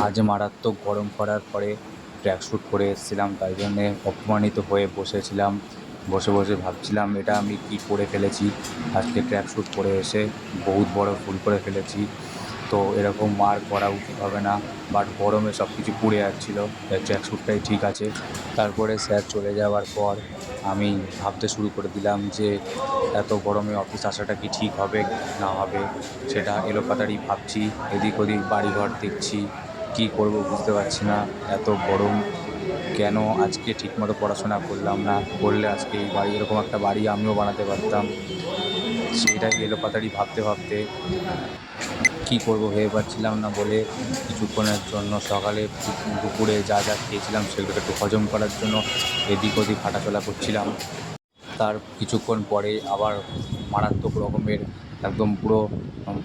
আজ মারাত্মক গরম পড়ার পরে ট্র্যাকস্যুট পরে এসেছিলাম, তাই জন্যে অপমানিত হয়ে বসেছিলাম। বসে বসে ভাবছিলাম এটা আমি কী করে ফেলেছি। আজকে ট্র্যাকস্যুট পরে এসে বহুত বড় ভুল করে ফেলেছি। তো এরকম আর করা উচিত হবে না। বাট গরমে সব কিছু পুড়ে যাচ্ছিলো, তাই ট্র্যাকস্যুটটাই ঠিক আছে। তারপরে স্যার চলে যাওয়ার পর আমি ভাবতে শুরু করে দিলাম যে এত গরমে অফিস আসাটা কি ঠিক হবে না হবে, সেটা এলোপাতাড়ি ভাবছি। এদিক ওদিক বাড়িঘর দেখছি, কী করব বুঝতে পারছি না। এত গরম, কেন আজকে ঠিকমতো পড়াশোনা করলাম না, করলে আজকে এই বাড়ি, এরকম একটা বাড়ি আমিও বানাতে পারতাম। সেটাই এলোপাতাড়ি ভাবতে ভাবতে কী করব ভেবে পাচ্ছিলাম না বলে কিছুক্ষণের জন্য সকালে দুপুরে যা যা খেয়েছিলাম সেগুলোকে একটু হজম করার জন্য এদিক ওদিক হাঁটাচলা করছিলাম। তার কিছুক্ষণ পরে আবার মারাত্মক রকমের একদম পুরো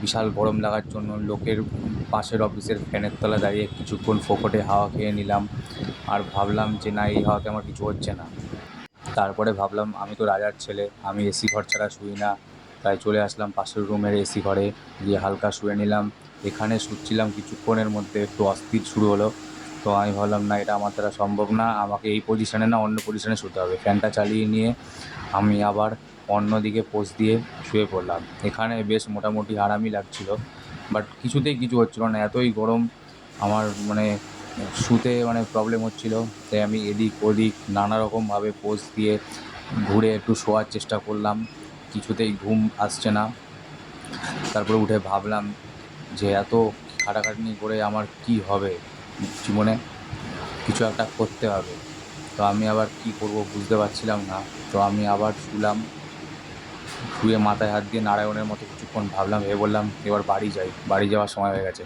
বিশাল গরম লাগার জন্য লোকের পাশের অফিসের ফ্যানের তলায় দাঁড়িয়ে কিছুক্ষণ ফোকটে হাওয়া খেয়ে নিলাম। আর ভাবলাম যে না, এই হাওয়াতে আমার কিছু হচ্ছে না। তারপরে ভাবলাম আমি তো রাজার ছেলে, আমি এসি ঘর ছাড়া শুই না। তাই চলে আসলাম পাশের রুমের এসি ঘরে, গিয়ে হালকা শুয়ে নিলাম। এখানে শুচ্ছিলাম, কিছুক্ষণের মধ্যে একটু অস্থির শুরু হলো। তো আমি ভাবলাম না, এটা আমার দ্বারা সম্ভব না, আমাকে এই পজিশনে না অন্য পজিশনে শুতে হবে। ফ্যানটা চালিয়ে নিয়ে আমি আবার অন্যদিকে পোজ দিয়ে শুয়ে পড়লাম। এখানে বেশ মোটামুটি আরামই লাগছিল, বাট কিছুতেই কিছু হচ্ছিল না, এতই গরম। আমার শুতে প্রবলেম হচ্ছিল। তাই আমি এদিক ওদিক নানা রকমভাবে পোজ দিয়ে ঘুরে একটু শোয়ার চেষ্টা করলাম, কিছুতেই ঘুম আসছে না। তারপরে উঠে ভাবলাম যে এত খাটাখাটনি করে আমার কি হবে, জীবনে কিছু একটা করতে হবে। তো আমি আবার কি করব বুঝতে পারছিলাম না। তো আমি আবার শুলাম, শুয়ে মাথায় হাত দিয়ে নারায়ণের মতো কিছুক্ষণ ভাবলাম, ভেবে বললাম এবার বাড়ি যাই, বাড়ি যাওয়ার সময় হয়ে গেছে।